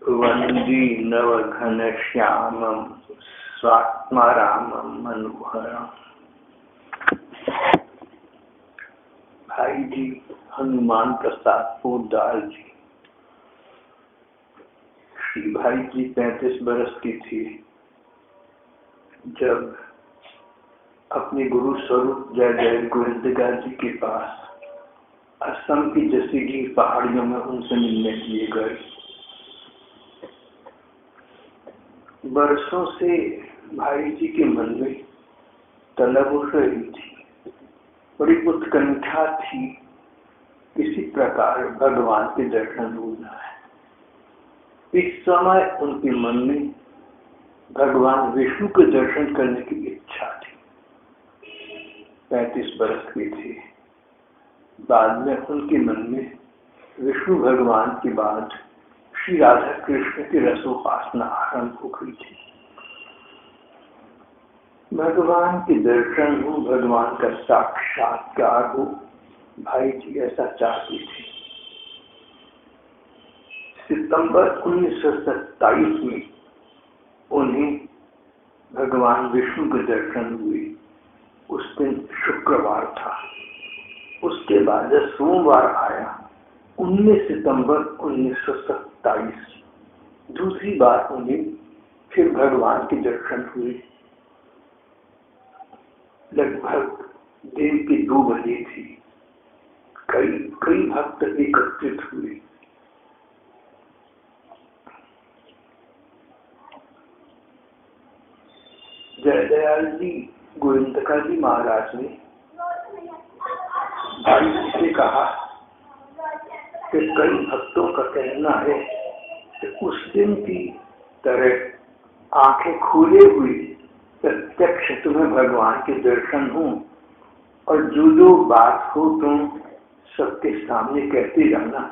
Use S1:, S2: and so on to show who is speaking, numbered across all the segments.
S1: वंदी नवघन श्यामं स्वात्मारामं मनोहरम। भाई जी हनुमान प्रसाद पोद्दार जी। श्री भाई जी 35 बरस की थी जब अपने गुरु स्वरूप जय जय गोविंदगा जी के पास असम की जसीडीह पहाड़ियों में उनसे मिलने के लिए गए। बरसों से भाई जी के मन में तलब उठ रही थी, बड़ी उत्कंठा थी, किसी प्रकार भगवान के दर्शन होना है। इस समय उनके मन में भगवान विष्णु के दर्शन करने की इच्छा थी। 35 बरस की थी। बाद में उनके मन में विष्णु भगवान के बाद श्री राधा कृष्ण की रसोपासना आरंभ हो गई थी। भगवान के दर्शन हो, भगवान का साक्षात्कार हो, भाई जी ऐसा चाहती थी। सितंबर 1927 में उन्हें भगवान विष्णु के दर्शन हुए। उस दिन शुक्रवार था। उसके बाद सोमवार आया 19 सितंबर 1927। दूसरी बार उन्हें फिर भगवान के दर्शन हुए। लगभग दिन के 2 बजे थी। कई भक्त एकत्रित हुए। जय दयाल जी गोविंदका जी महाराज ने भाई जी से कहा कि कई भक्तों का कहना है कि उस दिन की तरह आंखें खोले हुए प्रत्यक्ष तुम्हें भगवान के दर्शन हो और जो बात हो तुम सबके सामने कहते जाना।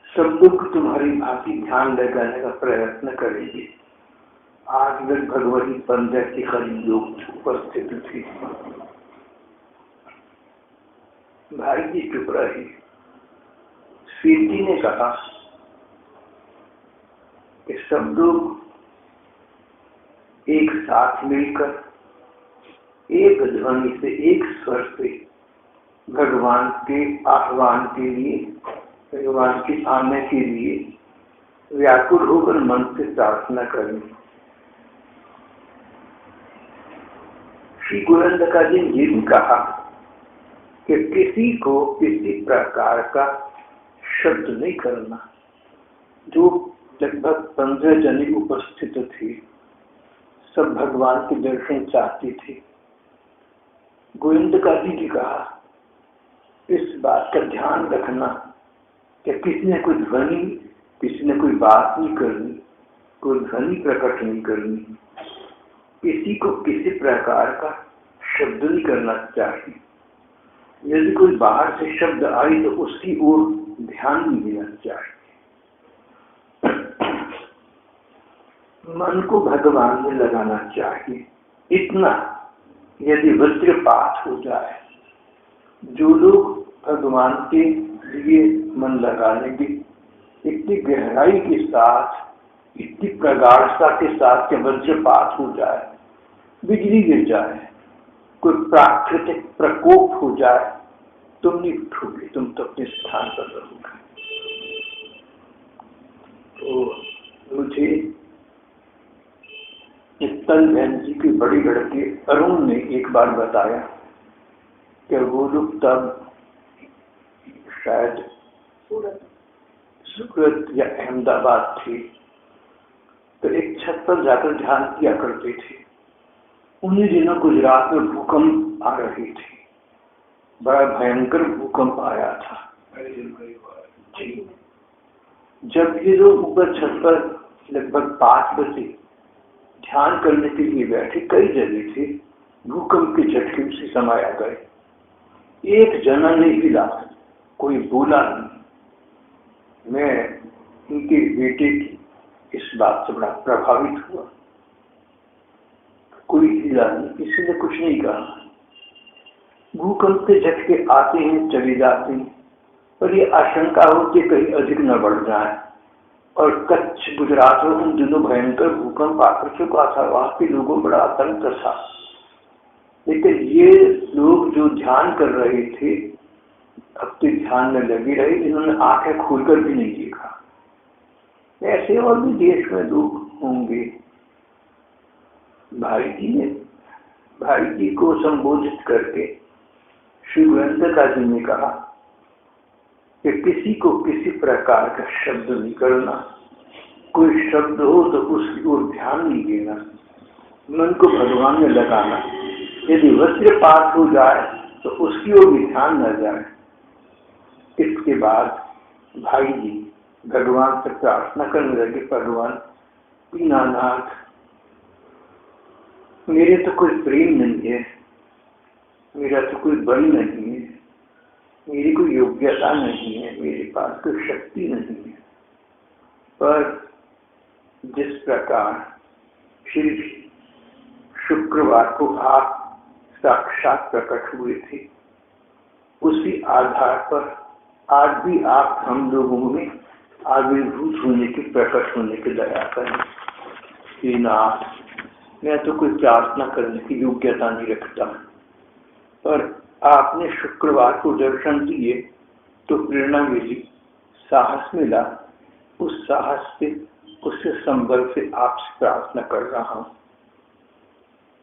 S1: सब लोग तुम्हारी भांति ध्यान लगाने का प्रयत्न करेंगे। आज लगभग वही 15 के करीब लोग उपस्थित थे। भाई जी चुप रहे। सीटी ने कहा कि सब लोग एक साथ मिलकर एक ध्वनि से, एक स्वर से भगवान के आह्वान के लिए, भगवान के आने के लिए व्याकुल होकर मन से प्रार्थना करें। श्री गोविंदका जी ने ये भी कहा कि किसी को किसी प्रकार का शब्द नहीं करना। जो लगभग 15 जने उपस्थित थे, सब भगवान के दर्शन चाहते थे। गोविंदका जी ने कहा इस बात का ध्यान रखना कि किसी ने कोई ध्वनि, किसी ने कोई बात नहीं करनी, कोई ध्वनि प्रकट नहीं करनी, किसी को किसी प्रकार का शब्द नहीं करना चाहिए। यदि कोई बाहर से शब्द आई तो उसकी ओर ध्यान नहीं देना चाहिए। मन को भगवान में लगाना चाहिए। इतना यदि वज्रपात हो जाए, जो लोग भगवान के लिए मन लगा लेंगे, इतनी गहराई के साथ, इतनी प्रगाढ़ता के साथ कि वज्रपात हो जाए, बिजली गिर जाए, कोई प्राकृतिक प्रकोप हो जाए, तुम नहीं उठोगे, तुम तो अपने स्थान पर रहोगे। तो मुझे चित्तल बहन जी के बड़ी लड़के अरुण ने एक बार बताया कि वो लोग तब शायद सूरत या अहमदाबाद थे, तो एक छत पर जाकर ध्यान किया करते थे। उन्हीं दिनों गुजरात में भूकंप आ रही थी। बड़ा भयंकर भूकंप आया था। जब ये लोग ऊपर छत पर लगभग 5 बजे ध्यान करने के लिए बैठे, कई जगह थे, भूकंप के झटके उसी समय आ गए। एक जना नहीं हिला, कोई बोला नहीं। मैं उनके बेटे की इस बात से बड़ा प्रभावित हुआ। कोई हिला नहीं, किसी ने कुछ नहीं कहा। भूकंप के झटके आते हैं, चले जाते हैं, पर ये आशंका होती कहीं अधिक न बढ़ जाए और कच्छ गुजरात में उन दिनों भयंकर भूकंप आकर चुका था, वहां के लोगों को बड़ा आतंक था। लेकिन ये लोग जो ध्यान कर रहे थे अपने ध्यान में लगे रहे, इन्होंने आंखें खोलकर भी नहीं देखा। ऐसे और भी देश में लोग होंगे। भाई जी को संबोधित करके श्री गोविंदका जी ने कहा कि किसी को किसी प्रकार का शब्द नहीं करना, कोई शब्द हो तो उसकी ओर ध्यान नहीं देना, मन को भगवान में लगाना। यदि वज्रपात हो जाए तो उसकी ओर भी ध्यान न जाए। इसके बाद भाई जी भगवान से प्रार्थना करने लगे, भगवान दीनानाथ, मेरे तो कोई प्रेम नहीं है, मेरा तो कोई बल नहीं है, मेरी कोई योग्यता नहीं है, मेरे पास कोई शक्ति नहीं है, पर जिस प्रकार श्री शुक्रवार को आप साक्षात प्रकट हुए थे, उसी आधार पर आज भी आप हम लोगों में आविर्भूत होने की, प्रकट होने की दया करें। हे नाथ, मैं तो कोई प्रार्थना करने की योग्यता नहीं रखता, पर आपने शुक्रवार को दर्शन दिए तो प्रेरणा मिली, साहस मिला। उस साहस से, उससे संबल से आपसे प्रार्थना कर रहा हूँ।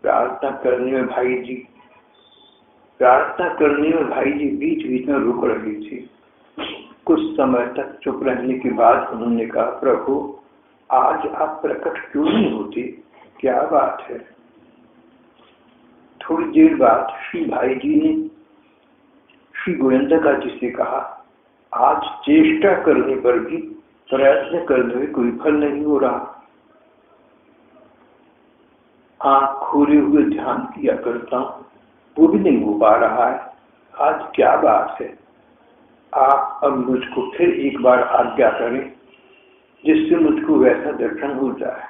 S1: प्रार्थना करने में भाई जी बीच बीच में रुक रही थी। कुछ समय तक चुप रहने के बाद उन्होंने कहा, प्रभु आज आप प्रकट क्यों नहीं होते, क्या बात है? थोड़ी देर बाद श्री भाई जी ने श्री गोविंदका जी से कहा, आज चेष्टा करने पर भी, प्रयत्न करने में कोई फल नहीं हो रहा। आंख खोले हुए ध्यान किया करता हूँ, वो भी नहीं हो पा रहा है। आज क्या बात है? आप अब मुझको फिर एक बार आज्ञा करें, जिससे मुझको वैसा दर्शन हो जाए।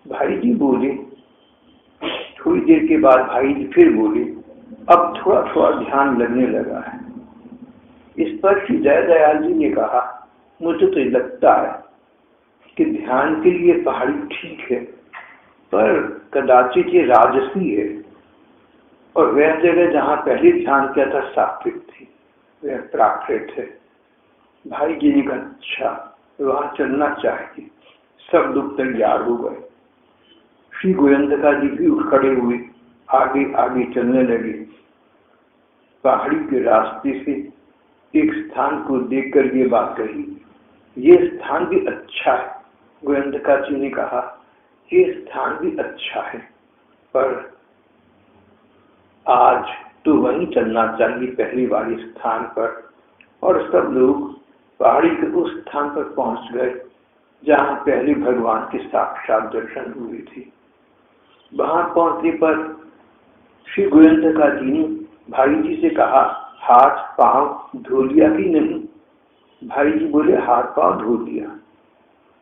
S1: भाई जी बोले। थोड़ी देर के बाद भाई जी फिर बोले, अब थोड़ा थोड़ा ध्यान लगने लगा है। इस पर श्री जय दयाल जी ने कहा, मुझे तो लगता है कि ध्यान के लिए पहाड़ी ठीक है, पर कदाचित ये राजसी है, और वह जगह जहाँ पहले ध्यान किया था सात्विक थी, वह प्राकृत है। भाई जी ने कहा, अच्छा वहाँ चलना चाहिए। सब लोग तैयार हो गए। श्री गोविंदका जी भी उठ खड़े हुए, आगे आगे चलने लगे। पहाड़ी के रास्ते से एक स्थान को देखकर ये बात कही, ये स्थान भी अच्छा है। गोविंदका जी ने कहा, ये स्थान भी अच्छा है, पर आज तो वहीं चलना चाहिए, पहली वाली स्थान पर। और सब लोग पहाड़ी के उस स्थान पर पहुंच गए जहां पहले भगवान के साक्षात दर्शन हुए थे। वहां पहुंचने पर श्री गोविंदका जी ने भाई जी से कहा, हाथ पांव धो लिया कि नहीं? भाई जी बोले, हाथ पांव धो लिया।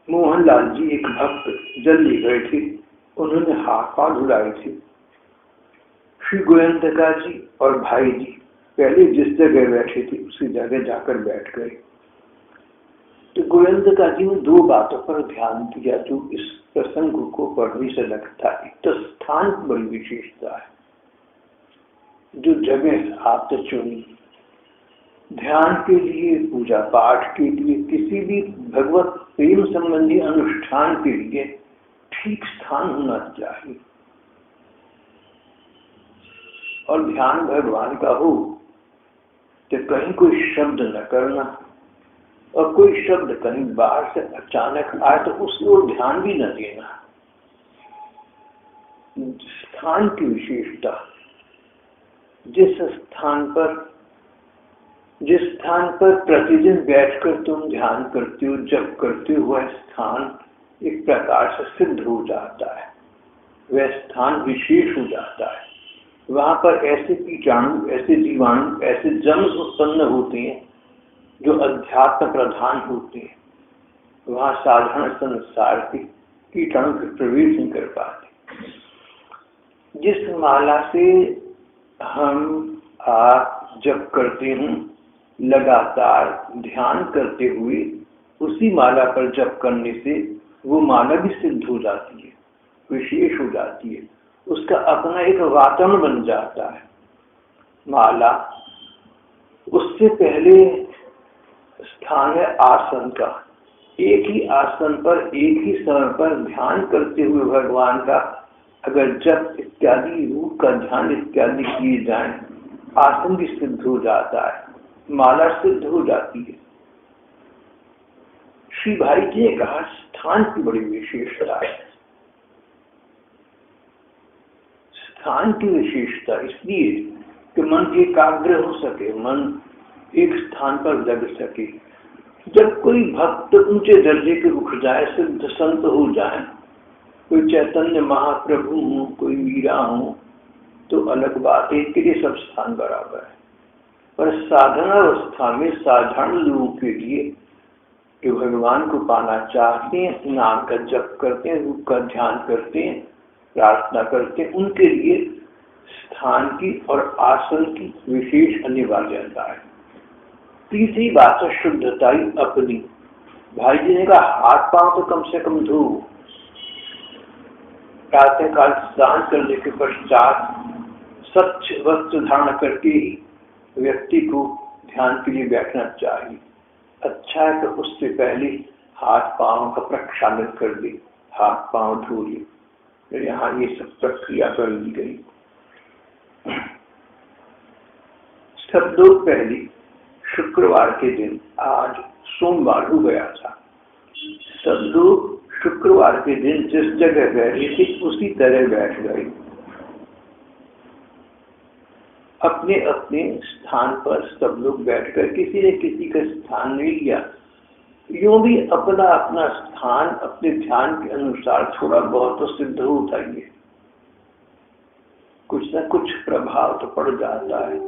S1: मोहनलाल जी एक भक्त जल ले गए थे, उन्होंने हाथ पांव धुलाए थे। श्री गोविंदका जी और भाई जी पहले जिस जगह बैठे थे उसी जगह जाकर बैठ गए। तो गोविंदका जी ने दो बातों पर ध्यान दिया जो इस प्रसंग को पढ़ने से लगता है। तो स्थान की बड़ी विशेषता है, जो जगह आपने चुनी ध्यान के लिए, पूजा पाठ के लिए, किसी भी भगवत प्रेम संबंधी अनुष्ठान के लिए ठीक स्थान होना चाहिए। और ध्यान भगवान का हो तो कहीं कोई शब्द न करना, और कोई शब्द कहीं बाहर से अचानक आए तो उसको ध्यान भी न देना। स्थान की विशेषता, जिस स्थान पर प्रतिदिन बैठकर तुम ध्यान करते हो, जप करते हो, वह स्थान एक प्रकार से सिद्ध हो जाता है, वह स्थान विशेष हो जाता है। वहां पर ऐसे कीटाणु, ऐसे जीवाणु, ऐसे जम्स उत्पन्न होते हैं जो अध्यात्म प्रधान होते हैं। वहां साधारण संसार के कीटाणु प्रवेश नहीं कर पाते। जिस माला से हम आप जप करते हैं, लगातार ध्यान करते हुए उस उसी माला पर जप करने से वो माला भी सिद्ध हो जाती है, विशेष हो जाती है, उसका अपना एक वातावरण बन जाता है। माला उससे पहले स्थान है आसन का। एक ही आसन पर एक ही समय पर ध्यान करते हुए भगवान का अगर जप इत्यादि, रूप का ध्यान इत्यादि किए जाएं, आसन भी सिद्ध हो जाता है, माला सिद्ध हो जाती है। श्री भाई जी ने कहा स्थान की बड़ी विशेषता है। स्थान की विशेषता इसलिए कि मन एकाग्र हो सके, मन एक स्थान पर लग सके। जब कोई भक्त ऊंचे दर्जे के उठ जाए, सिद्ध संत हो जाए, कोई चैतन्य महाप्रभु हो, कोई मीरा हो, तो अलग बात है, इसके लिए सब स्थान बराबर है। पर साधनावस्था में साधारण लोगों के लिए जो भगवान को पाना चाहते हैं, नाम का जप करते हैं, रूप का ध्यान करते हैं, प्रार्थना करते हैं, उनके लिए स्थान की और आसन की विशेष अनिवार्यता है। तीसरी बात है शुद्धता ही अपनी। भाई जी ने कहा हाथ पांव तो कम से कम धो। प्रातःकाल स्नान करने के पश्चात स्वच्छ वस्त्र धारण करके ही व्यक्ति को ध्यान के लिए बैठना चाहिए। अच्छा है तो उससे पहले हाथ पांव का प्रक्षालन कर दे, हाथ पांव धो ले। तो यहाँ ये सब प्रक्रिया कर ली गई। सब लोग पहले शुक्रवार के दिन, आज सोमवार हो गया था, सब लोग शुक्रवार के दिन जिस जगह बैठे थे उसी तरह बैठ गए, अपने अपने स्थान पर सब लोग बैठकर, किसी ने किसी का स्थान नहीं लिया। यूं भी अपना अपना स्थान अपने ध्यान के अनुसार थोड़ा बहुत तो सिद्ध होता ही है, कुछ न कुछ प्रभाव तो पड़ जाता है,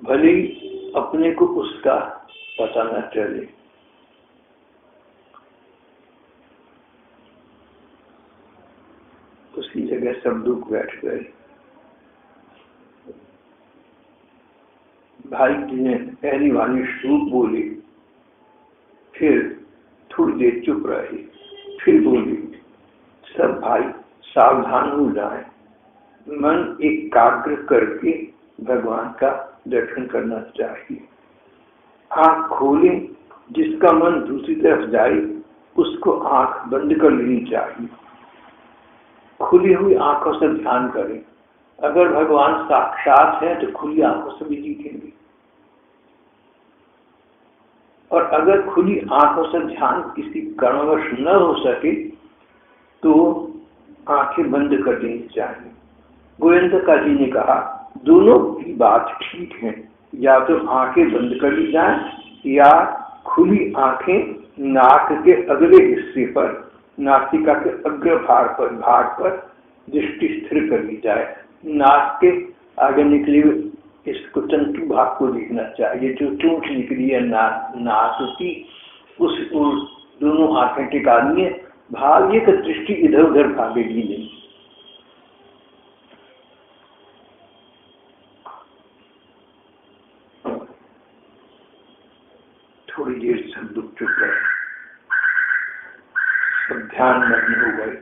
S1: भले ही अपने को उसका पता न चले। उसी जगह सब लोग बैठ गए। भाई जी ने पहली वाली श्लोक बोली, फिर थोड़ी देर चुप रहे, फिर बोली सब भाई सावधान हो जाएं, मन एकाग्र करके भगवान का दर्शन करना चाहिए। आंख खोलें, जिसका मन दूसरी तरफ जाए उसको आंख बंद कर लेनी चाहिए। खुली हुई आंखों से ध्यान करें। अगर भगवान साक्षात है तो खुली आंखों से भी दिखेंगे, और अगर खुली आंखों से ध्यान किसी कारणवश न हो सके तो आंखें बंद कर देनी चाहिए। गोविंदका जी ने कहा दोनों की बात ठीक है, या तो आंखें बंद कर ली जाए या खुली आंखें नाक के अगले हिस्से पर, नासिका के अग्रभाग पर दृष्टि स्थिर कर ली जाए। नाक के आगे निकले हुए इसको तंतु भाग को देखना चाहिए, जो चोट निकली है नाक की, उस दोनों आंखें टिका लिए, भाग्य की दृष्टि इधर उधर भागेगी नहीं। थोड़ी देर से दुख चुप रहे, सब ध्यान मग्न हो गए।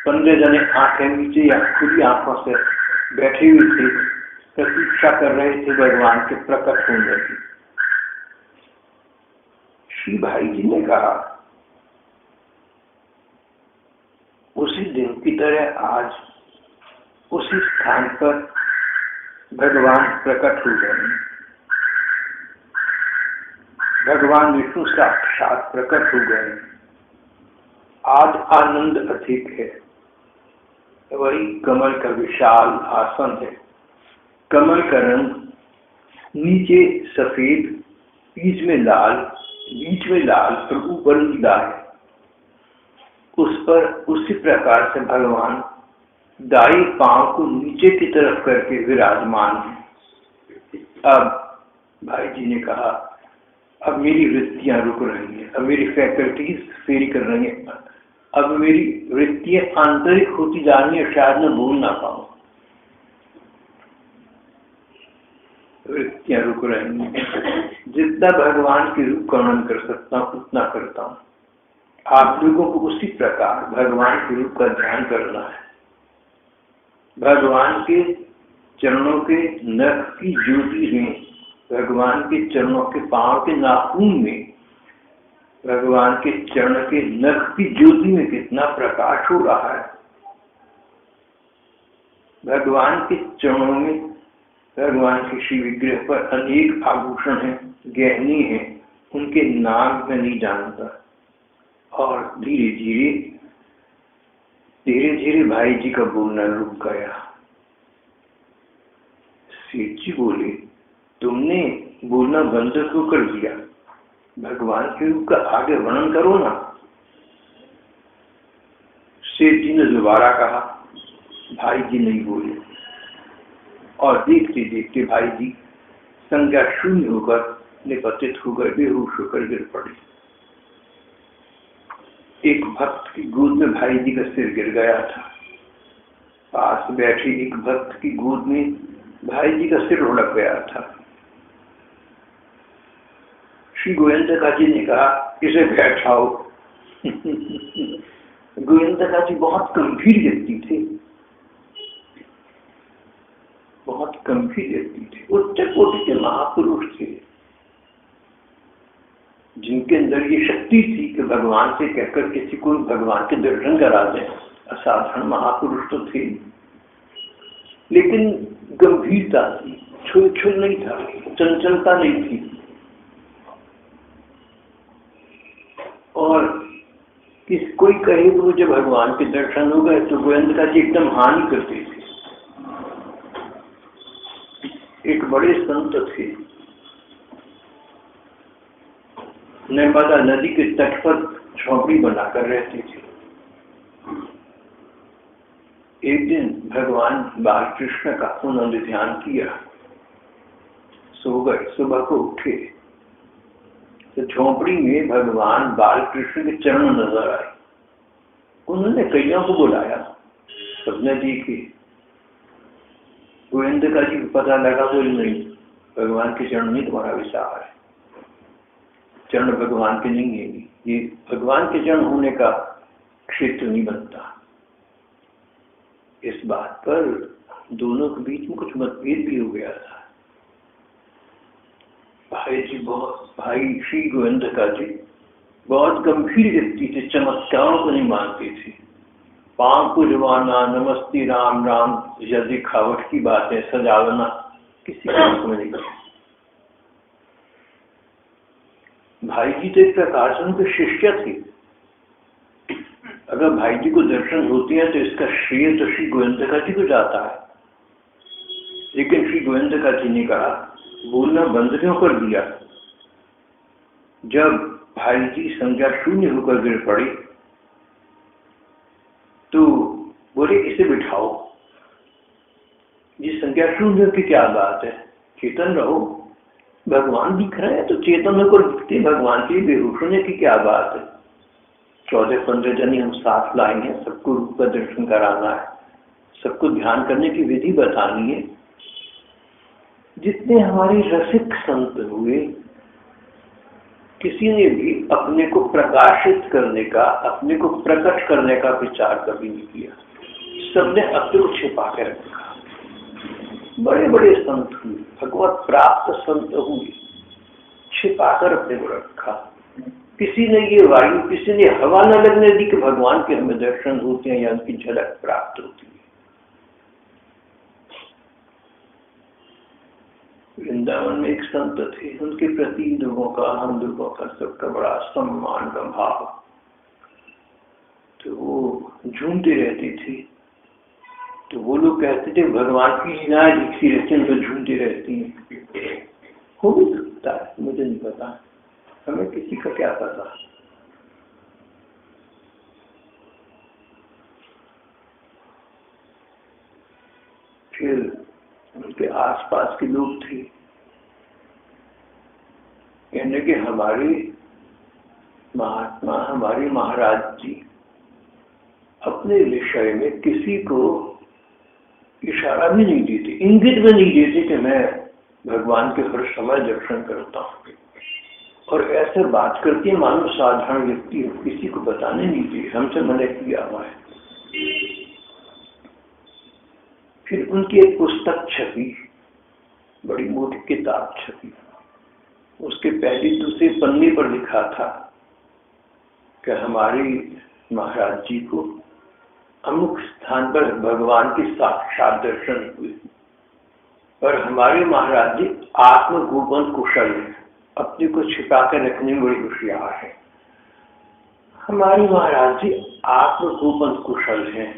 S1: 15 जने आंखें नीचे या खुली आंखों से बैठे हुए थे, प्रतीक्षा कर रहे थे भगवान के प्रकट होने की। श्री भाई जी ने कहा उसी दिन की तरह आज उसी स्थान पर भगवान प्रकट हो गए। भगवान विष्णु साक्षात प्रकट हो गए। आज आनंद अधिक है। वही कमल का विशाल आसन है। कमल का रंग नीचे सफेद, बीच में लाल और ऊपर नीला है। उस पर उसी प्रकार से भगवान दाई पांव को नीचे की तरफ करके विराजमान है। अब भाई जी ने कहा अब मेरी वृत्तियां रुक रही हैं, अब मेरी फैकल्टीज फेरी कर रही हैं, अब मेरी वृत्तियां आंतरिक होती जा रही है, शायद मैं बोल ना पाऊं। वृत्तियां रुक रही हैं। जितना भगवान के रूप का वर्णन कर सकता हूँ उतना करता हूँ। आप लोगों को उसी प्रकार भगवान के रूप का ध्यान करना है। भगवान के चरणों के नख की ज्योति में, भगवान के चरणों के पांव के नाखून में, भगवान के चरण के नख की ज्योति में कितना प्रकाश हो रहा है। भगवान के चरणों में, भगवान के श्री विग्रह पर अनेक आभूषण हैं, गहने हैं, उनके नाम मैं नहीं जानता। और धीरे धीरे भाई जी का बोलना रुक गया। सेठ जी बोले, तुमने बोलना बंद क्यों कर दिया? भगवान के रूप का आगे वर्णन करो ना। सेठ जी ने दोबारा कहा, भाई जी नहीं बोले। और देखते देखते भाई जी संज्ञा शून्य होकर निपतित होकर बेहोश होकर गिर पड़े। एक भक्त की गोद में भाई जी का सिर गिर गया था। पास बैठे एक भक्त की गोद में भाई जी का सिर उड़क गया था। श्री गोविंदका जी ने कहा, इसे बैठाओ। गोविंदका जी बहुत गंभीर व्यक्ति थे, बहुत गंभीर व्यक्ति थे, उच्च कोटि के महापुरुष थे, जिनके अंदर ये शक्ति थी कि भगवान से कहकर किसी को भगवान के दर्शन करा दें। असाधारण महापुरुष तो थे, लेकिन गंभीरता थी, छुल छुल नहीं था, चंचलता नहीं थी। और कोई कहे तो मुझे भगवान के दर्शन हो गए तो गोविंदका जी एकदम हानि करते थे। एक बड़े संत थे, नर्मदा नदी के तट पर झोंपड़ी बनाकर रहते थे। एक दिन भगवान बालकृष्ण का उन्होंने ध्यान किया, सो गए। सुबह को उठे तो झोंपड़ी में भगवान बालकृष्ण के चरण नजर आए। उन्होंने कईयों को बुलाया, सबने देखे। गोविंदका जी को पता लगा, बोले नहीं, भगवान के चरण नहीं तुम्हारा विचार है, चरण भगवान के नहीं है, ये भगवान के चरण होने का क्षेत्र नहीं बनता। इस बात पर दोनों के बीच में कुछ मतभेद भी हो गया था। भाई श्री गोविंदका जी बहुत गंभीर व्यक्ति थे, चमत्कारों को नहीं मानते थे। पांव पुजवाना, नमस्ते राम राम या दिखावट की बातें, सजावना किसी को समझ नहीं। भाई जी तो एक प्रकार से उनके शिष्य थे। अगर भाई जी को दर्शन होते हैं तो इसका श्रेय तो श्री गोविंदका जी को जाता है। लेकिन श्री गोविंदका जी ने कहा, बोलना बंद क्यों कर दिया? जब भाई जी संज्ञा शून्य होकर गिर पड़े तो बोले, इसे बिठाओ। ये संज्ञा शून्य की क्या बात है? चेतन रहो, भगवान दिख रहे हैं तो चेतन होकर दिखते, भगवान के बेहोश होने की क्या बात है? 14-15 जन हम साथ लाएंगे, सबको रूप का दर्शन कराना है, सबको ध्यान करने की विधि बतानी है। जितने हमारे रसिक संत हुए, किसी ने भी अपने को प्रकाशित करने का, अपने को प्रकट करने का विचार कभी नहीं किया। सबने अपने को छिपा के रखा। बड़े बड़े संत हुए, भगवत प्राप्त संत हुए, छिपाकर अपने को रखा। किसी ने ये वायु, किसी ने हवा न लगने दी कि भगवान के हमें दर्शन होते हैं या उनकी झलक प्राप्त होती है। वृंदावन में एक संत थे, उनके प्रति लोगों का, हम लोगों का, सबका बड़ा सम्मान का भाव। तो वो झूमते रहते थे, तो वो लोग कहते थे भगवान की लीलाएं दिखती रहती हैं तो झूमते रहती हैं। हो भी सकता है, मुझे नहीं पता, हमें किसी का क्या पता। फिर उनके आसपास के लोग थे, कहने के हमारे महात्मा, हमारे महाराज जी अपने विषय में किसी को इशारा भी नहीं देते, इंगित भी नहीं देते कि मैं भगवान के हर समय दर्शन करता हूँ। और ऐसे बात करती है मानो साधारण व्यक्ति किसी को बताने नहीं चाहिए, हमसे मना किया हुआ है। फिर उनकी एक पुस्तक छपी, बड़ी मोटी किताब छपी। उसके पहले दूसरे पन्ने पर लिखा था कि हमारे महाराज जी को अमुक स्थान पर भगवान के साक्षात दर्शन हुए और हमारे महाराज जी आत्मगोपन कुशल है, अपने को छिपा कर रखने में बड़ी होशियार है। हमारे महाराज जी आत्मगोपन कुशल हैं,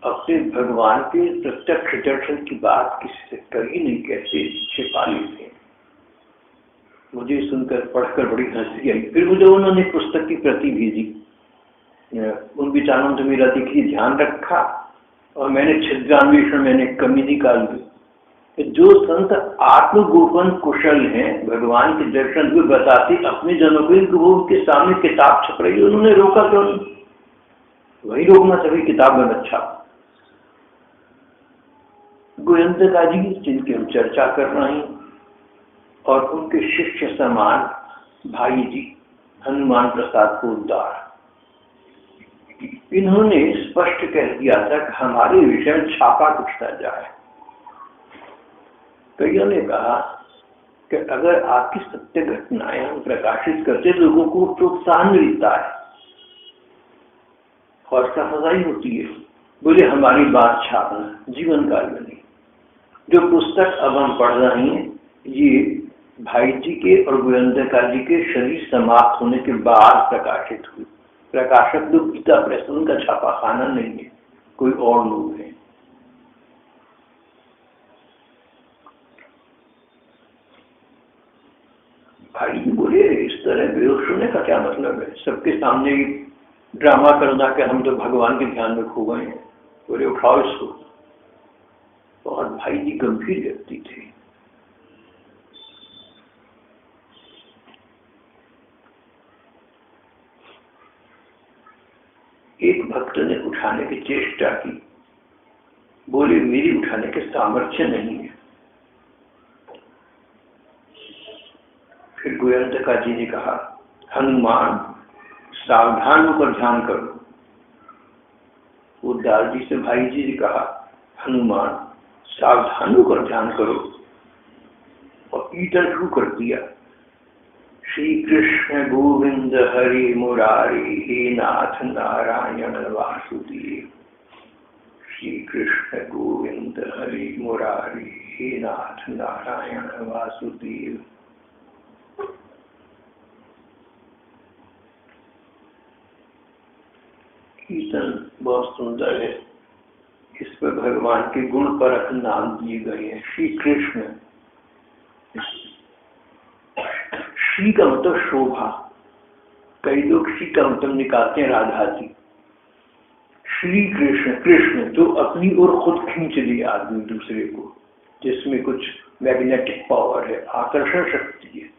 S1: अपने भगवान के प्रत्यक्ष दर्शन की बात किसी से कर ही नहीं कहते, छिपा लेते हैं। मुझे सुनकर पढ़कर बड़ी हंसी आई। फिर मुझे उन्होंने पुस्तक की प्रति भेजी। उन विचारों ने मेरा देखिए ध्यान रखा और मैंने छिद्रान्वेषण मैंने कमी निकाल दी। जो संत आत्मगोपन कुशल हैं, भगवान के दर्शन को बताते अपने जनों को, वो उनके सामने किताब छप रही है, उन्होंने रोका क्यों नहीं? वही रोकना चाहिए, किताब में अच्छा। गोविंदका जी जिनकी हम चर्चा कर रहे हैं और उनके शिष्य समान भाई जी हनुमान प्रसाद पोद्दार, इन्होंने स्पष्ट कह दिया था कि हमारे विषय में छापा कुछ न जाए। कईयों ने कहा कि अगर आपकी सत्य घटनाएं हम प्रकाशित करते लोगों को प्रोत्साहन मिलता है और सफाई होती है। बोले हमारी बात छापना जीवन काल में नहीं। जो पुस्तक अब हम पढ़ रहे हैं ये भाई जी के और गोविंदका जी के शरीर समाप्त होने के बाद प्रकाशित हुई। प्रकाशक तो गीता प्रेस, उनका छापाखाना नहीं है, कोई और लोग हैं। भाई जी बोले इस तरह बेहोश होने का क्या मतलब है? सबके सामने ड्रामा करना कि हम तो भगवान के ध्यान में खो गए हैं। बोले उठाओ इसको। और भाई जी गंभीर व्यक्ति थे। एक भक्त ने उठाने की चेष्टा की, बोले मेरी उठाने के सामर्थ्य नहीं है। फिर गोविंदका जी ने कहा हनुमान सावधान होकर ध्यान करो। वो दाल जी से भाई जी ने कहा हनुमान सावधान होकर ध्यान करो और ईटर शुरू कर दिया। श्री कृष्ण गोविंद हरि मुरारी हे नाथ नारायण वासुदेव। श्री कृष्ण गोविंद हरि मुरारी हे नाथ नारायण वासुदेव। कीर्तन बहुत सुंदर है। इस पर भगवान के गुण परख नाम दिए गए हैं। श्री कृष्ण, श्री का मतलब शोभा। कई लोग श्री का मतलब निकालते हैं राधा जी। श्री कृष्ण, कृष्ण जो अपनी ओर खुद खींच ले आदमी दूसरे को, जिसमें कुछ मैग्नेटिक पावर है, आकर्षण शक्ति है,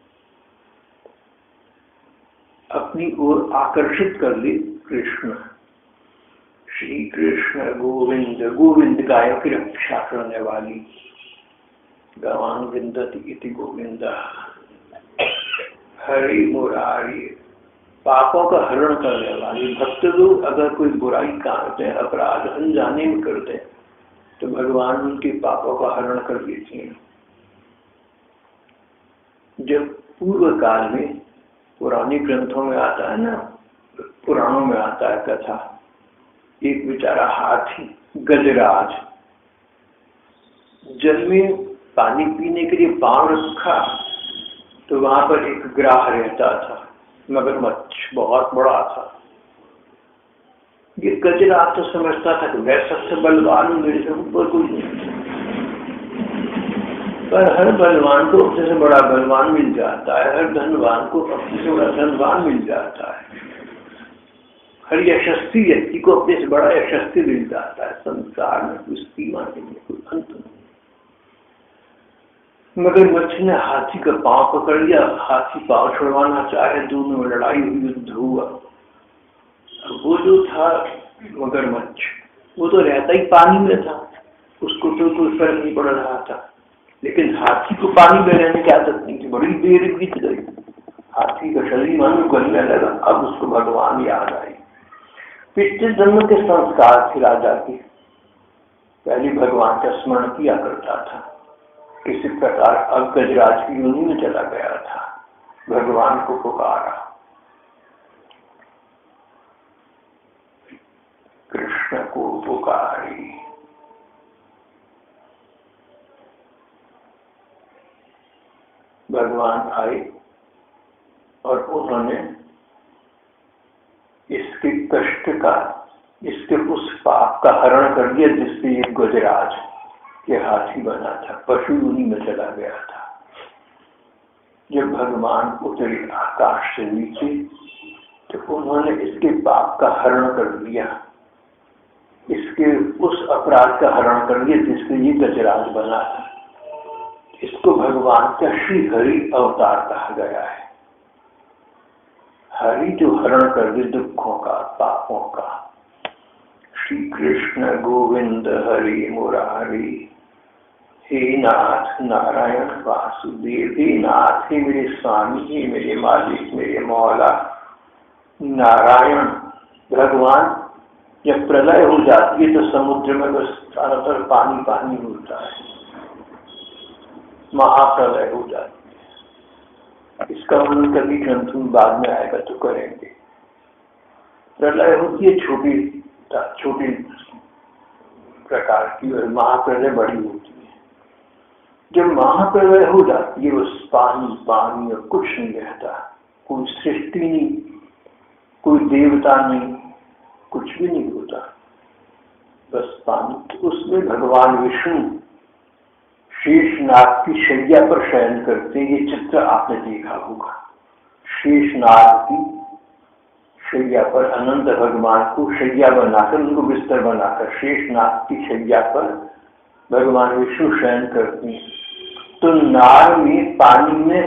S1: अपनी ओर आकर्षित कर ले कृष्ण। श्री कृष्ण गोविंद, गोविंद गायों की रक्षा करने वाली, गवान विंदति इति गोविंद। हरि मुरारी, पापों का हरण करने वाली। भक्त लोग अगर कोई बुराई करते हैं, अपराध अनजाने में करते हैं, तो भगवान उनके पापों का हरण कर देते हैं। जब पूर्व काल में पुराने ग्रंथों में आता है ना, पुराणों में आता है कथा, एक बेचारा हाथी गजराज जल में पानी पीने के लिए पांव रखा तो वहां पर एक ग्राह रहता था, मगरमच्छ बहुत बड़ा था। ये गजराज तो समझता था कि मैं सबसे बलवान हूं, मेरे से ऊपर कोई नहीं। पर हर बलवान को अपने से बड़ा बलवान मिल जाता है, हर धनवान को अपने से बड़ा धनवान मिल जाता है, हर यशस्वी व्यक्ति को अपने से बड़ा यशस्वी मिल जाता है। संसार में कोई सीमा नहीं है, कोई अंत नहीं। मगरमच्छ ने हाथी का पांव पकड़ लिया, हाथी पांव छुड़वाना चाहे, दोनों में लड़ाई हुई, युद्ध हुआ। वो जो था मगरमच्छ, वो तो रहता ही पानी में था, उसको तो कोई फर्क नहीं पड़ रहा था। लेकिन हाथी को पानी में रहने की आदत नहीं थी, बड़ी देर बीत गई, हाथी का शरीर मानो गलने लगा। अब उसको भगवान याद आई, पिछले जन्म के संस्कार थे राजा के, पहले भगवान का स्मरण किया करता था, किसी प्रकार अब गजराज की योनि में चला गया था, भगवान को पुकारा, कृष्ण को पुकारी। भगवान आए और उन्होंने इसके कष्ट का, इसके उस पाप का हरण कर दिया जिससे ये गजराज के हाथी बना था, पशु योनि में चला गया था। जब भगवान उतरे आकाश से नीचे तो उन्होंने इसके पाप का हरण कर दिया, इसके उस अपराध का हरण कर दिया जिससे ये गजराज बना था। इसको भगवान का श्री हरि अवतार कहा गया है। हरि जो हरण कर दे दुखों का, पापों का। श्री कृष्ण गोविंद हरि मुरारी, हे नाथ नारायण वासुदेव, हे नाथ, हे मेरे स्वामी, हे मेरे मालिक, मेरे मौला नारायण। भगवान जब प्रलय हो जाती है तो समुद्र में बस चारों तरफ पानी पानी होता है, महाप्रलय हो जाती है। इसका वर्णन कभी ग्रंथ में बाद में आएगा तो करेंगे। प्रलय होती है छोटी प्रकार की और महाप्रलय बड़ी होती है। जब महाप्रलय हो जाती है बस पानी पानी और कुछ नहीं रहता, कोई सृष्टि नहीं, कोई देवता नहीं, कुछ भी नहीं होता, बस पानी। तो उसमें भगवान विष्णु शेषनाग की शैया पर शयन करते, ये चित्र आपने देखा होगा। शेषनाग की शैया पर अनंत भगवान को शैया बनाकर, उनको बिस्तर बनाकर शेषनाग की शैया पर भगवान विष्णु शयन करते हैं। तो नाग में पानी में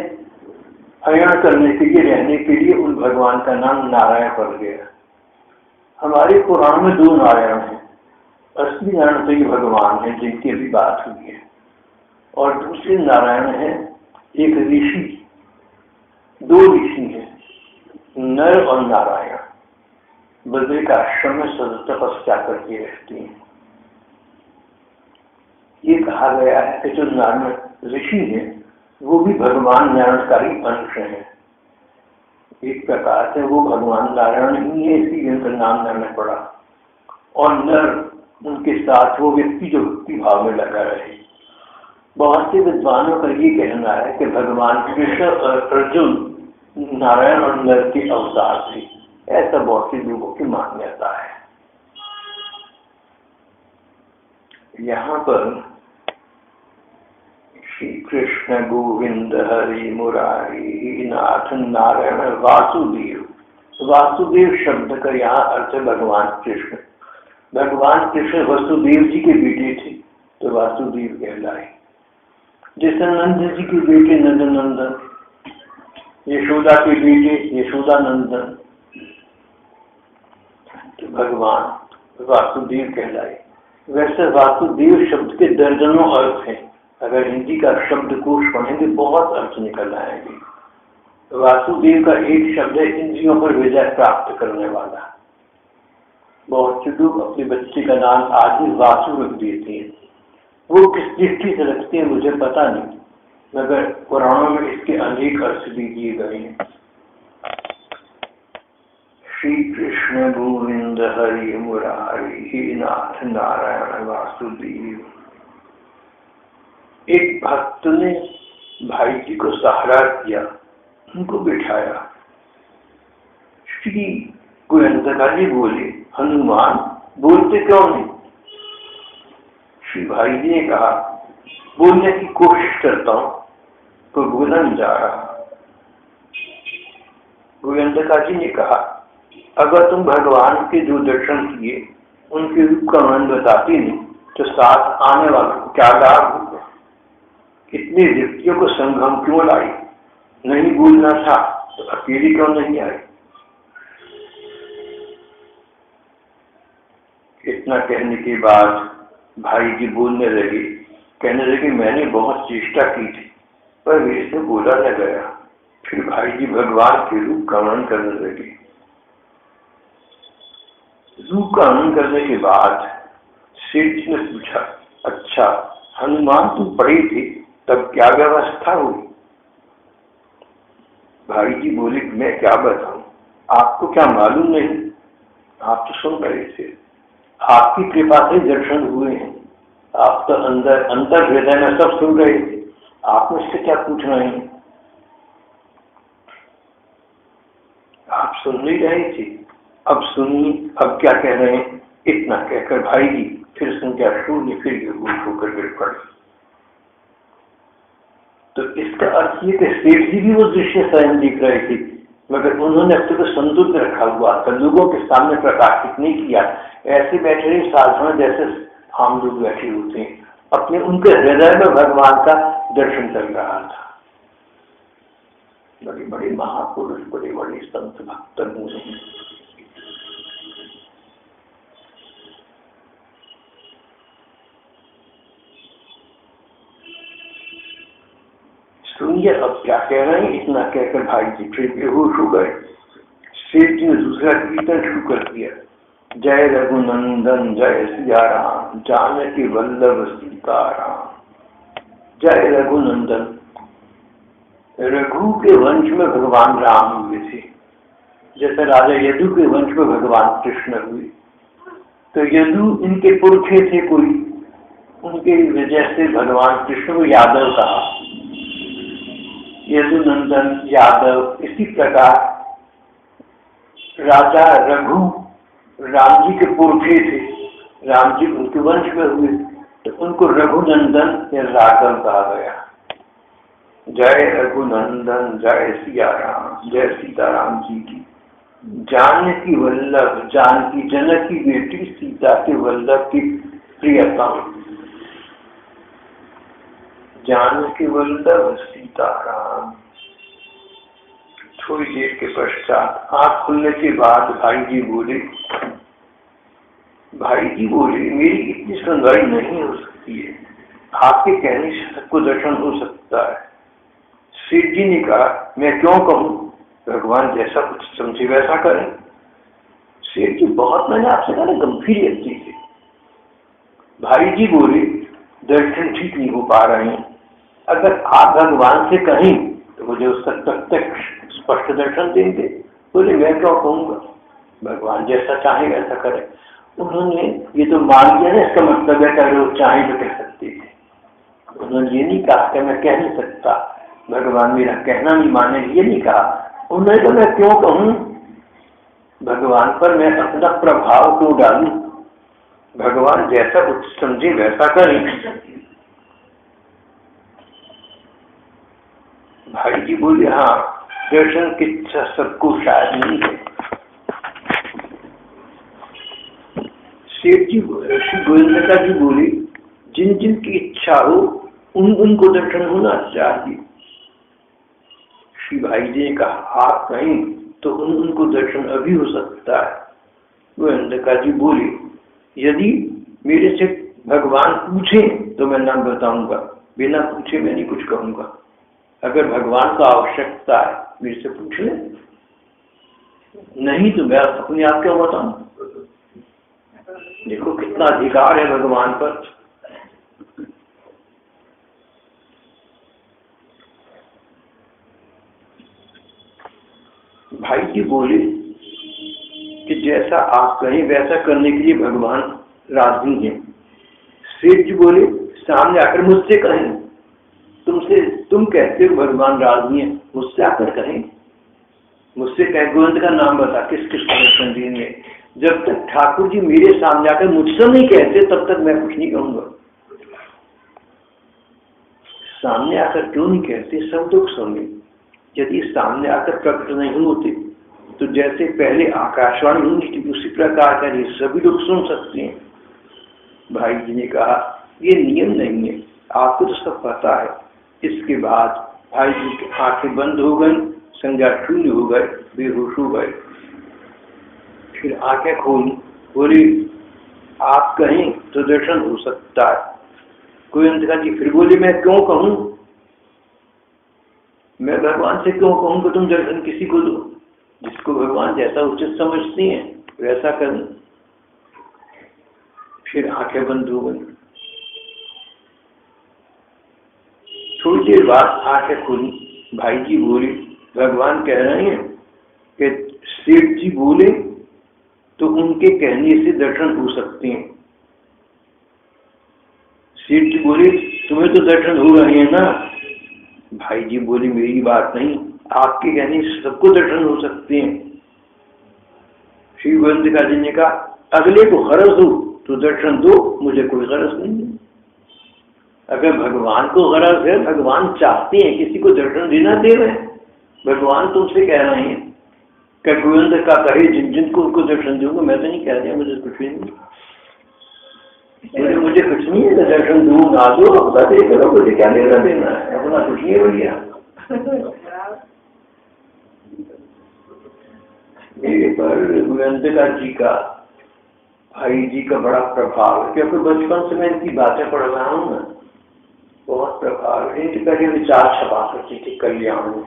S1: अयन करने के लिए, रहने के लिए उन भगवान का नाम नारायण पड़ गया। हमारे पुराण में दो नारायण हैं, असली नारायण तो ये भगवान है जिनकी अभी बात हुई है, और दूसरे नारायण है एक ऋषि, दो ऋषि हैं, नर और नारायण, बद्रिक आश्रम में सतत तपस्या करके रहते हैं। ये कहा गया है कि जो नारायण ऋषि हैं वो भी भगवान नारायण का ही अंश है। एक प्रकार से वो भगवान नारायण ही है, इसीलिए उनका नाम नारायण पड़ा। और नर उनके साथ वो व्यक्ति जो भक्ति भाव में लगा रहे। बहुत से विद्वानों का ये कहना है कि भगवान कृष्ण और अर्जुन नारायण और नर के अवतार थे, ऐसा बहुत से लोगों की मान्यता है। यहाँ पर श्री कृष्ण गोविंद हरि मुरारी, नाथ नारायण वासुदेव। वासुदेव शब्द का यहाँ अर्थ है भगवान कृष्ण। भगवान कृष्ण वसुदेव जी के बेटे थे तो वासुदेव कहलाए। जैसे नंद जी के बेटे नंदनंदन, यशोदा के बेटे यशोदानंदन, तो भगवान वासुदेव कहलाए। वैसे वासुदेव शब्द के दर्जनों अर्थ हैं। अगर हिंदी का शब्दकोश पढ़ेंगे बहुत अर्थ निकल आएंगे। वासुदेव का एक शब्द है इंद्रियों पर विजय प्राप्त करने वाला। बहुत से लोग अपने बच्चे का नाम आदि वासु रख देते हैं। वो किस दृष्टि से रखते हैं मुझे पता नहीं, मगर पुराणों में इसके अनेक अर्थ भी दिए गए हैं। श्री कृष्ण गोविंद हरि मुरारी, हे नाथ नारायण वासुदेव। एक भक्त ने भाई जी को सहारा किया, उनको बिठाया। श्री गोविंदका जी बोले, हनुमान बोलते क्यों नहीं? श्री भाई जी ने कहा, बोलने की कोशिश करता हूं तो बोला नहीं जा रहा। गोविंदका जी ने कहा, अगर तुम भगवान के जो दर्शन किए उनके रूप का मन बताती नहीं तो साथ आने वालों को क्या लाभ होगा? इतने व्यक्तियों को संगम क्यों लाई? नहीं बोलना था तो अकेली क्यों नहीं आई? इतना कहने के बाद भाई जी बोलने लगे कहने लगे मैंने बहुत चेष्टा की थी पर मेरे से बोला न गया। फिर भाई जी भगवान के रूप का वर्णन करने लगे। रूप का वर्णन करने के बाद सेठ जी ने पूछा, अच्छा हनुमान तुम पढ़ी थी तब क्या व्यवस्था हुई? भाई जी बोले मैं क्या बताऊं, आपको क्या मालूम नहीं, आप तो सुन रहे थे, आपकी कृपा से दर्शन हुए हैं, आप तो अंतर हृदय में सब सुन रहे थे, आप मुझसे क्या पूछ रहे हैं? आप सुन नहीं रहे थे, अब सुनिए अब क्या कह रहे हैं। इतना कहकर भाई जी फिर संख्या शून्य फिर बेहोश होकर गिर पड़े। तो इसका अर्थ ये कि सेठ जी भी वो दृश्य स्वयं दिख रहे थे, मगर उन्होंने अपने को संतुलित रखा हुआ था, लोगों के सामने प्रकाशित नहीं किया। ऐसे बैठे रहे साधारण जैसे हम लोग बैठे होते हैं, अपने उनके हृदय में भगवान का दर्शन चल रहा था। बड़े बड़े महापुरुष, बड़े बड़े संत भक्त हुए। सुनिए अब क्या कह रहे हैं। इतना कहकर भाई जी फिर बेहोश हो गए। सेठ जी ने दूसरा कीर्तन शुरू कर दिया, जय रघुनंदन जय सिया राम, जानकी वल्लभ सीताराम। जय रघुनंदन, रघु के वंश में भगवान राम हुए थे, जैसे राजा यदु के वंश में भगवान कृष्ण हुए। तो यदु इनके पुरखे थे कोई, उनके वजह से भगवान कृष्ण को यादव कहा, यदुनंदन यादव। इसी प्रकार राजा रघु राम जी के पुरखे थे, राम जी उनके वंश में हुए, तो उनको रघुनंदन या राघव कहा गया। जय रघुनंदन जय सिया राम, जय सीताराम जी की। जानकी वल्लभ, जानकी जनक की बेटी, सीता के वल्लभ की प्रियतम। जानकी वल्लभ सीताराम। थोड़ी देर के पश्चात आंख खुलने के बाद भाई जी बोले मेरी इतनी सुनवाई नहीं हो सकती है, आपके कहने से सबको दर्शन हो सकता है। सेठ जी ने कहा मैं क्यों कहूं, भगवान जैसा कुछ समझे वैसा करें। सेठ जी बहुत मैंने आपसे कहा गंभीर व्यक्ति थे। भाई जी बोले दर्शन ठीक नहीं हो पा रहे हैं, अगर आप भगवान से कहें तो मुझे उसका प्रत्यक्ष स्पष्ट दर्शन देंगे। बोले मैं क्यों कहूँगा, भगवान जैसा चाहे वैसा करे। उन्होंने ये तो मान लिया ना, इसका मतलब है कि अगर वो चाहे तो कह सकते थे। उन्होंने ये नहीं कहा कि मैं कह नहीं सकता, भगवान मेरा कहना नहीं माने, ये नहीं कहा। उन्होंने तो मैं क्यों कहूँ, भगवान पर मैं अपना प्रभाव क्यों डालूं, भगवान जैसा कुछ समझे वैसा करें। भाई जी बोले हाँ, दर्शन की इच्छा सबको शायद नहीं है। सेठ जी श्री गोविंदका जी बोले जिन जिन की इच्छा हो उनको दर्शन होना चाहिए। श्री भाई जी ने कहा आप कहीं तो उनको दर्शन अभी हो सकता है। गोविंदका जी बोले यदि मेरे से भगवान पूछे तो मैं नाम बताऊंगा, बिना पूछे मैं नहीं कुछ कहूंगा। अगर भगवान को आवश्यकता है मेरे से पूछ ले, नहीं तो मैं अपने आप क्यों बताऊं। देखो कितना अधिकार है भगवान पर। भाई जी बोले कि जैसा आप कहें वैसा करने के लिए भगवान राजी हैं। सेठ जी बोले सामने आकर मुझसे कहें, तुम कहते हो भगवान राजी हैं, मुझसे आकर कहें, मुझसे कह गोविंद का नाम बता किस किस दर्शन देंगे। जब तक ठाकुर जी मेरे सामने आकर मुझसे नहीं कहते तब तक मैं कुछ नहीं कहूंगा। सामने आकर क्यों नहीं कहते, सब दुख सुने। यदि सामने आकर प्रकट नहीं होते तो जैसे पहले आकाशवाणी होनी थी उसी प्रकार का ये सभी लोग सुन सकते हैं। भाई जी ने कहा ये नियम नहीं है, आपको तो सब पता है। इसके बाद भाई जी की आंखें बंद हो गई, संज्ञा शून्य हो गए, बेहोश हो गए। फिर आंखें खोली, बोली आप कहें तो दर्शन हो सकता है। गोविंद जी फिर बोले, मैं क्यों कहूं, मैं भगवान से क्यों कहूं कि तुम दर्शन किसी को दो, जिसको भगवान जैसा उचित समझती हैं वैसा करें। फिर आंखें बंद हो गई। थोड़ी देर बाद आंखें खुली। भाई जी बोले, भगवान कह रहे हैं कि सेठ जी बोले तो उनके कहने से दर्शन हो सकते हैं। सेठ जी बोले, तुम्हें तो दर्शन हो रहे हैं ना। भाई जी बोले, मेरी बात नहीं, आपके कहने से सबको दर्शन हो सकते हैं। श्री गोविंद जी ने कहा, अगले को गरज हो तो दर्शन दो, मुझे कोई गरज नहीं है। अगर भगवान को गरज है, भगवान चाहते हैं किसी को दर्शन देना, दे रहे हैं। भगवान तुमसे कह रहे हैं कि गोविंद का कहे जिन जिनको उनको दर्शन दूंगा। मैं तो नहीं कह रहा, मुझे कुछ भी नहीं, मुझे कुछ नहीं है, दर्शन दो ना दो अपना दे करो, मुझे क्या लेना देना है, अपना कुछ नहीं है भैया। मेरे पर गोविंद जी का, भाई जी का बड़ा प्रभाव है, क्योंकि बचपन से मैं इनकी बातें पढ़ रहा हूँ ना, बहुत प्रभाव है। इनका ये विचार छपा करती थी कल्याण में।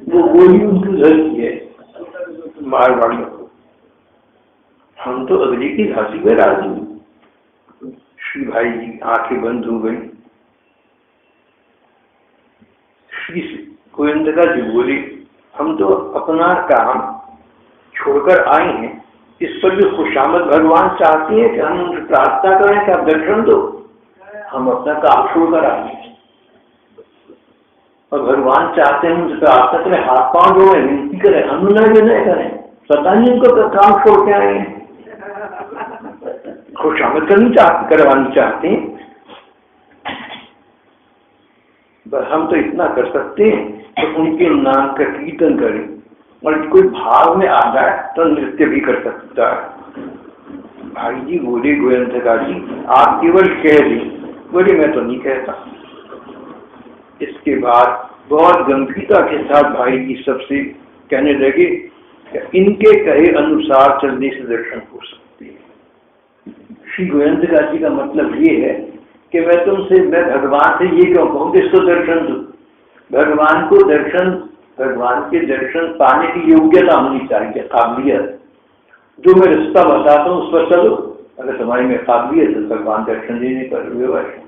S1: वो गोली उनकी घर की है, मारवाड़ी को। हम तो अगले की झांसी में राजी। श्री भाई जी आंखें बंद हो गई। श्री गोविंद जी बोले, हम तो अपना काम छोड़कर आए हैं, इस पर भी खुशामद भगवान चाहती है कि हम उनसे प्रार्थना करें कि आप दर्शन दो। हम अपना काम छोड़कर आए हैं और भगवान चाहते हैं उनसे प्रार्थना करें, हाथ पांव जोड़े, विनती करें, अनुनय विनय करें। पता नहीं उनको काम छोड़ के आए हैं, खुशामद करवानी चाहते हैं। बस हम तो इतना कर सकते हैं तो उनके नाम का कीर्तन करें, और कोई भाव में आ जाए तो नृत्य भी कर सकता है। भाई जी बोले, गोविंद जी आप केवल कह दें। बोले, मैं तो नहीं कहता। इसके बाद बहुत गंभीरता के साथ भाई जी सबसे कहने लगे कि इनके कहे अनुसार चलने से दर्शन हो सकते हैं। श्री गोविंद जी का मतलब ये है कि मैं भगवान से ये क्यों कहूँ कि इसको दर्शन दो। भगवान को दर्शन, भगवान के दर्शन पाने की योग्यता होनी चाहिए, काबिलियत। जो मैं रास्ता बताता हूँ उस पर चलो, अगर तुम्हारी में काबिलियत है भगवान दर्शन देने पर व्यवस्था।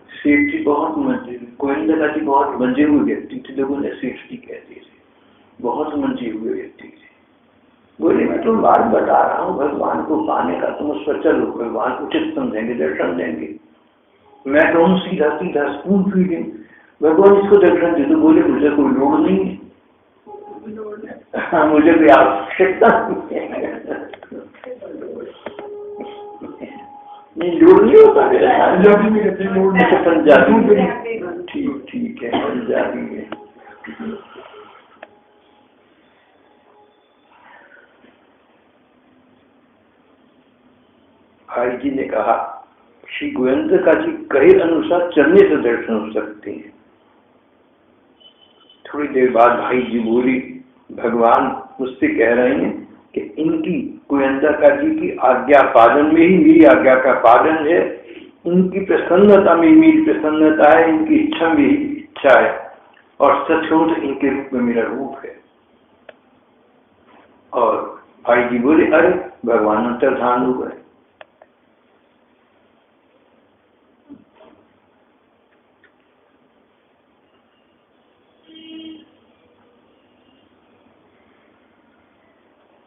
S1: सेठ जी बहुत मंजे, गोविंद जी बहुत मंजे हुए व्यक्ति थे, लोगों ने सेठ जी कहते थे, बहुत मंजे हुए व्यक्ति थे। बोले, मैं तुम बात बता रहा हूँ भगवान को पाने का, तुम उस पर चलो, भगवान उचित समझेंगे, दर्शन देंगे। मैं कहूँ सीधा सीधा स्पून फीडिंग, भगवान इसको दर्शन दे दो। बोले, मुझे कोई लोड़ नहीं है, मुझे कोई आवश्यकता नहीं, लोड़ नहीं होता पंजाबी। ठीक है, पंजाबी में। भाई जी ने कहा, श्री गोविंद जी कहे अनुसार चलने से दर्शन हो सकते हैं। थोड़ी देर बाद भाई जी बोली, भगवान मुझसे कह रहे हैं कि इनकी गोविंद जी की आज्ञा पालन में ही मेरी आज्ञा का पालन है, इनकी प्रसन्नता में मेरी प्रसन्नता है, इनकी इच्छा में मेरी इच्छा है, और सच हो तो इनके रूप में मेरा रूप है। और भाई जी बोले, अरे भगवान अंतर्धान हो गए।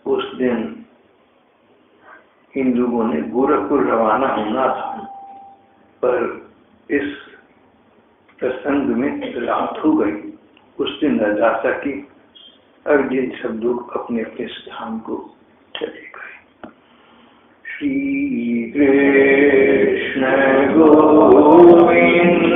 S1: उस दिन इन लोगों ने गोरखपुर रवाना होना था, पर इस प्रसंग में रात हो गई, उस दिन न जा सके। अगले सब लोग अपने अपने स्थान को चले गए। श्री कृष्ण गोविंद